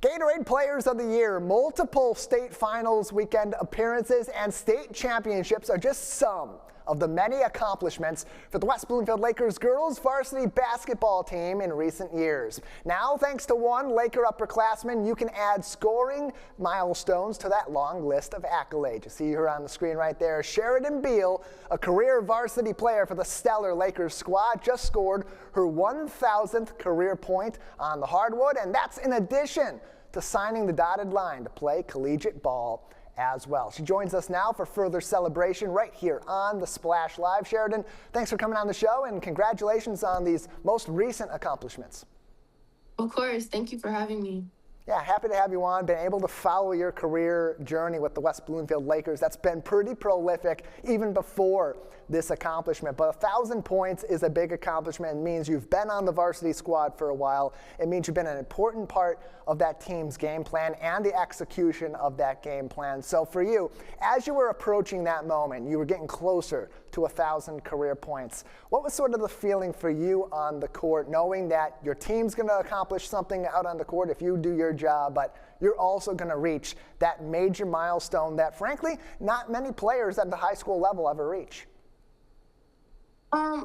Gatorade Players of the Year, multiple state finals weekend appearances, and state championships are just some of the many accomplishments for the West Bloomfield Lakers girls varsity basketball team in recent years. Now, thanks to one Laker upperclassman, you can add scoring milestones to that long list of accolades. You see her on the screen right there. Sheridan Beal, a career varsity player for the stellar Lakers squad, just scored her 1,000th career point on the hardwood, and that's in addition to signing the dotted line to play collegiate ball as well. She joins us now for further celebration right here on the Splash Live. Sheridan, thanks for coming on the show, and congratulations on these most recent accomplishments. Of course. Thank you for having me. Yeah, happy to have you on. Been able to follow your career journey with the West Bloomfield Lakers. That's been pretty prolific even before this accomplishment. But 1,000 points is a big accomplishment. It means you've been on the varsity squad for a while. It means you've been an important part of that team's game plan and the execution of that game plan. So for you, as you were approaching that moment, you were getting closer to 1,000 career points. What was sort of the feeling for you on the court, knowing that your team's going to accomplish something out on the court if you do your job, but you're also going to reach that major milestone that, frankly, not many players at the high school level ever reach?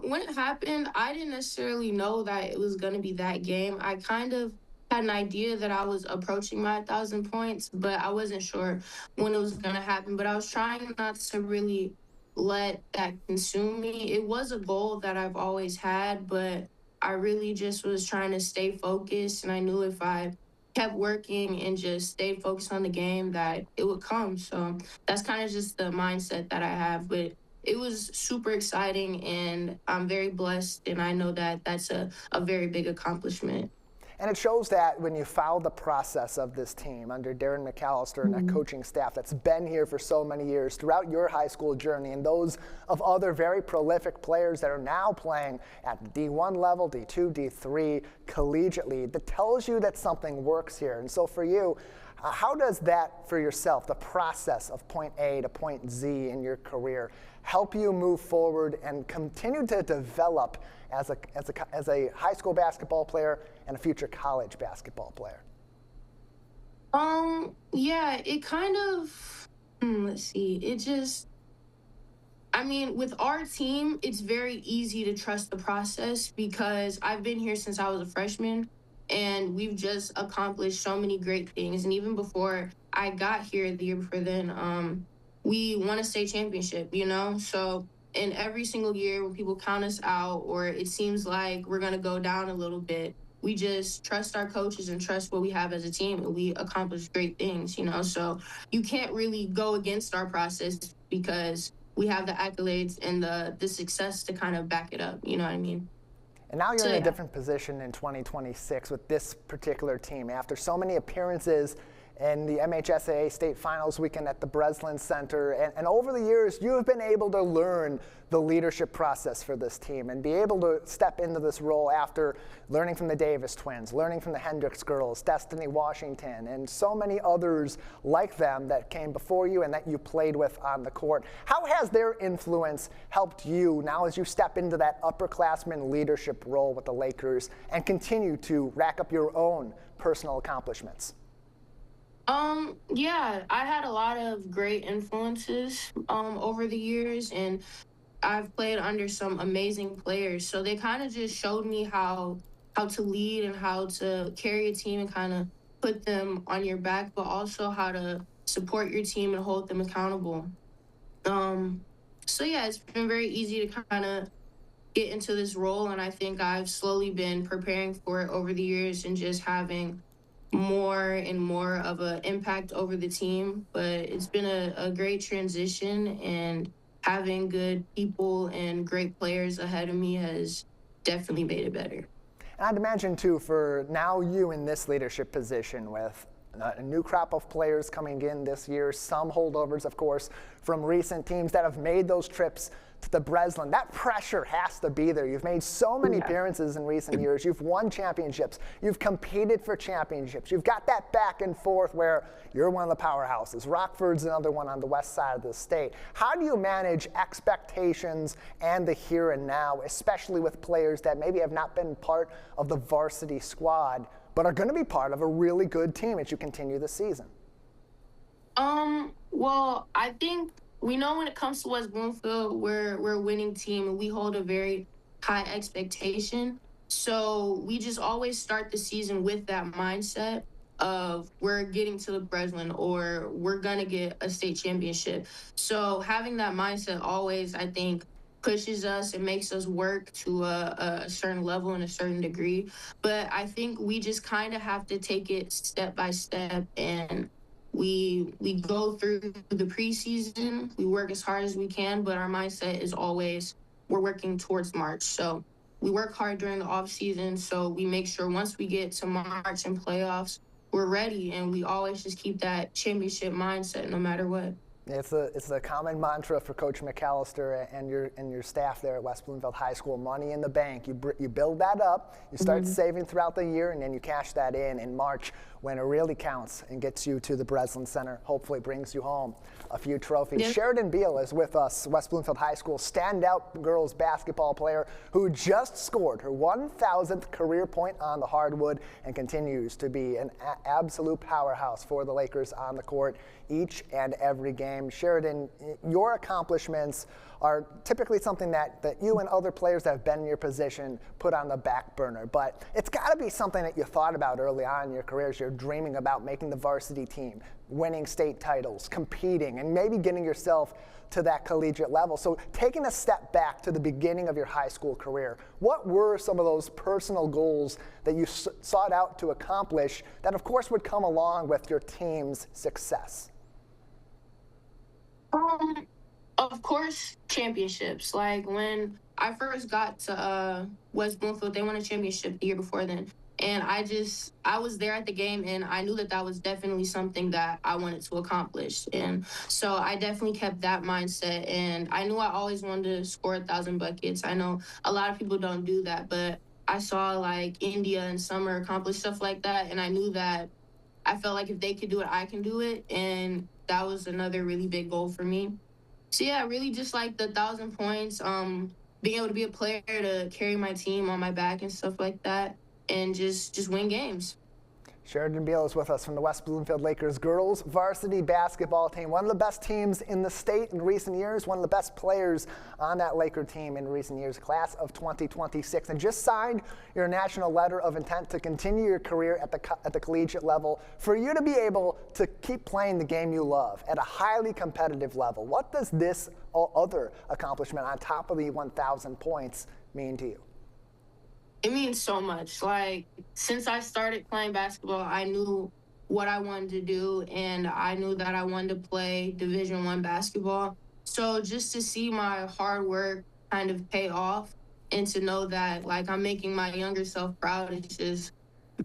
When it happened, I didn't necessarily know that it was going to be that game. I kind of had an idea that I was approaching my 1,000 points, but I wasn't sure when it was going to happen. But I was trying not to really let that consume me. It was a goal that I've always had, but I really just was trying to stay focused, and I knew if I kept working and just stayed focused on the game that it would come. So that's kind of just the mindset that I have. But it was super exciting, and I'm very blessed, and I know that that's a very big accomplishment. And it shows that when you follow the process of this team under Darren McAllister and that coaching staff that's been here for so many years throughout your high school journey, and those of other very prolific players that are now playing at the D1 level, D2, D3, collegiately, that tells you that something works here. And so for you, how does that for yourself, the process of point A to point Z in your career, help you move forward and continue to develop as a high school basketball player and a future college basketball player? Yeah, it kind of, let's see, it just, I mean, with our team, it's very easy to trust the process because I've been here since I was a freshman, and we've just accomplished so many great things. And even before I got here the year before then, we won a state championship, you know? So in every single year when people count us out or it seems like we're going to go down a little bit, we just trust our coaches and trust what we have as a team, and we accomplish great things, you know? So you can't really go against our process because we have the accolades and the success to kind of back it up, you know what I mean? And now you're in a different position in 2026 with this particular team. After so many appearances in the MHSAA state finals weekend at the Breslin Center, and over the years, you have been able to learn the leadership process for this team and be able to step into this role after learning from the Davis twins, learning from the Hendricks girls, Destiny Washington, and so many others like them that came before you and that you played with on the court. How has their influence helped you now as you step into that upperclassman leadership role with the Lakers and continue to rack up your own personal accomplishments? Yeah, I had a lot of great influences over the years, and I've played under some amazing players. So they kind of just showed me how to lead and how to carry a team and kind of put them on your back, but also how to support your team and hold them accountable. So yeah, it's been very easy to kind of get into this role, and I think I've slowly been preparing for it over the years and just having more and more of an impact over the team. But it's been a great transition, and having good people and great players ahead of me has definitely made it better. And I'd imagine too, for now you in this leadership position with a new crop of players coming in this year, some holdovers, of course, from recent teams that have made those trips to the Breslin. That pressure has to be there. You've made so many appearances in recent years. You've won championships. You've competed for championships. You've got that back and forth where you're one of the powerhouses. Rockford's another one on the west side of the state. How do you manage expectations and the here and now, especially with players that maybe have not been part of the varsity squad but are going to be part of a really good team as you continue the season. Well, I think we know when it comes to West Bloomfield, we're a winning team and we hold a very high expectation. So we just always start the season with that mindset of we're getting to the Breslin or we're gonna get a state championship. So having that mindset always, I think, pushes us and makes us work to a certain level and a certain degree. But I think we just kind of have to take it step by step, and we go through the preseason, we work as hard as we can, but our mindset is always we're working towards March. So we work hard during the off season, so we make sure once we get to March and playoffs, we're ready, and we always just keep that championship mindset no matter what. It's the common mantra for Coach McAllister and your staff there at West Bloomfield High School. Money in the bank. You build that up. You start saving throughout the year, and then you cash that in March when it really counts and gets you to the Breslin Center. Hopefully, brings you home a few trophies. Yep. Sheridan Beal is with us, West Bloomfield High School standout girls basketball player who just scored her 1,000th career point on the hardwood and continues to be an absolute powerhouse for the Lakers on the court each and every game. Sheridan, your accomplishments are typically something that you and other players that have been in your position put on the back burner, but it's got to be something that you thought about early on in your career as you're dreaming about making the varsity team, winning state titles, competing, and maybe getting yourself to that collegiate level. So taking a step back to the beginning of your high school career, what were some of those personal goals that you sought out to accomplish that of course would come along with your team's success? Of course, championships. Like when I first got to West Bloomfield, they won a championship the year before then. And I was there at the game, and I knew that was definitely something that I wanted to accomplish. And so I definitely kept that mindset. And I knew I always wanted to score 1,000 buckets. I know a lot of people don't do that, but I saw like India and Summer accomplish stuff like that. And I knew that I felt like if they could do it, I can do it. And that was another really big goal for me. So yeah, really just like the 1,000 points, being able to be a player to carry my team on my back and stuff like that, and just win games. Sheridan Beal is with us from the West Bloomfield Lakers girls varsity basketball team. One of the best teams in the state in recent years, one of the best players on that Laker team in recent years, class of 2026, and just signed your national letter of intent to continue your career at the collegiate level for you to be able to keep playing the game you love at a highly competitive level. What does this other accomplishment on top of the 1,000 points mean to you? It means so much. Like, since I started playing basketball, I knew what I wanted to do, and I knew that I wanted to play Division I basketball. So just to see my hard work kind of pay off, and to know that like I'm making my younger self proud is just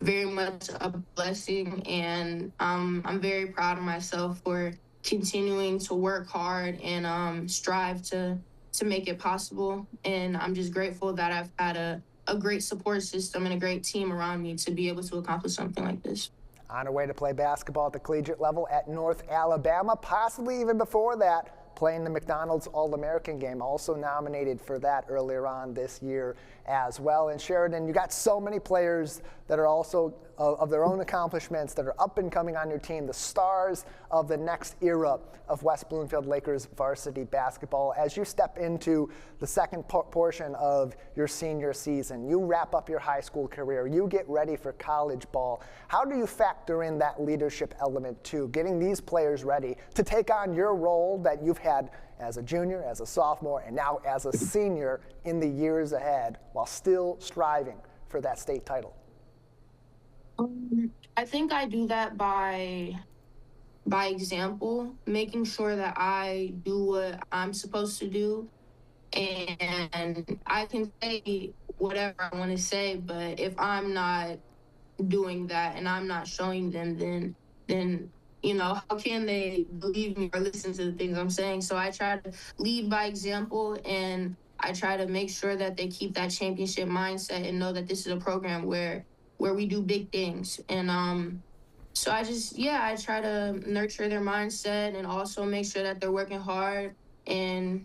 very much a blessing. And I'm very proud of myself for continuing to work hard and strive to make it possible. And I'm just grateful that I've had a great support system and a great team around me to be able to accomplish something like this. On her way to play basketball at the collegiate level at North Alabama, possibly even before that, playing the McDonald's All-American game, also nominated for that earlier on this year as well. And Sheridan, you got so many players that are also of their own accomplishments that are up and coming on your team, the stars of the next era of West Bloomfield Lakers varsity basketball. As you step into the second portion of your senior season, you wrap up your high school career, you get ready for college ball. How do you factor in that leadership element too, getting these players ready to take on your role that you've had as a junior, as a sophomore, and now as a senior in the years ahead while still striving for that state title? I think I do that by example, making sure that I do what I'm supposed to do. And I can say whatever I want to say, but if I'm not doing that and I'm not showing them, then how can they believe me or listen to the things I'm saying? So I try to lead by example, and I try to make sure that they keep that championship mindset and know that this is a program where we do big things. And so I try to nurture their mindset and also make sure that they're working hard, and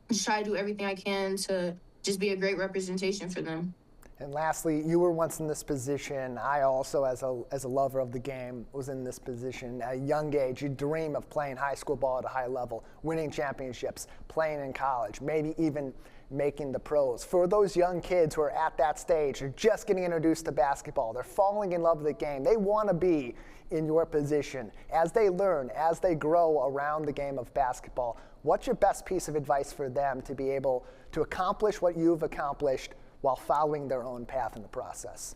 just try to do everything I can to just be a great representation for them. And lastly, you were once in this position. I also, as a lover of the game, was in this position. At a young age, you dream of playing high school ball at a high level, winning championships, playing in college, maybe even making the pros. For those young kids who are at that stage, they're just getting introduced to basketball, they're falling in love with the game, they want to be in your position. As they learn, as they grow around the game of basketball, what's your best piece of advice for them to be able to accomplish what you've accomplished while following their own path in the process?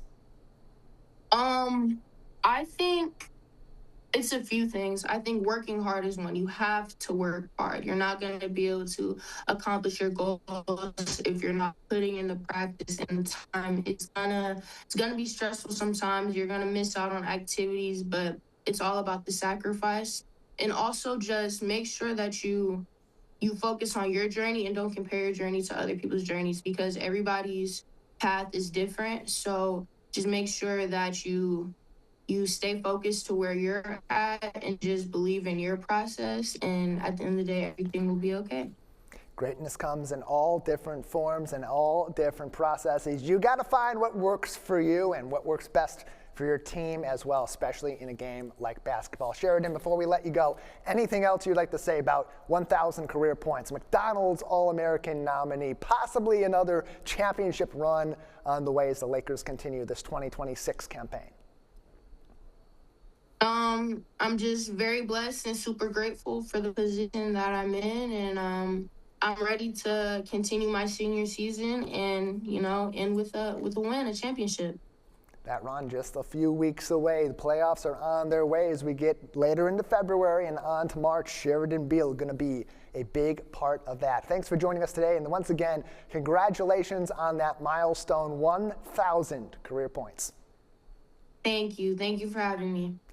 I think it's a few things. I think working hard is one. You have to work hard. You're not going to be able to accomplish your goals if you're not putting in the practice and the time. It's gonna be stressful sometimes. You're gonna miss out on activities, but it's all about the sacrifice. And also just make sure that you focus on your journey and don't compare your journey to other people's journeys because everybody's path is different. So just make sure that you stay focused to where you're at and just believe in your process. And at the end of the day, everything will be okay. Greatness comes in all different forms and all different processes. You got to find what works for you and what works best for your team as well, especially in a game like basketball. Sheridan, before we let you go, anything else you'd like to say about 1,000 career points, McDonald's All-American nominee, possibly another championship run on the way as the Lakers continue this 2026 campaign? I'm just very blessed and super grateful for the position that I'm in, and I'm ready to continue my senior season and end with a win, a championship. That run just a few weeks away. The playoffs are on their way as we get later into February and on to March. Sheridan Beal going to be a big part of that. Thanks for joining us today, and once again, congratulations on that milestone, 1,000 career points. Thank you for having me.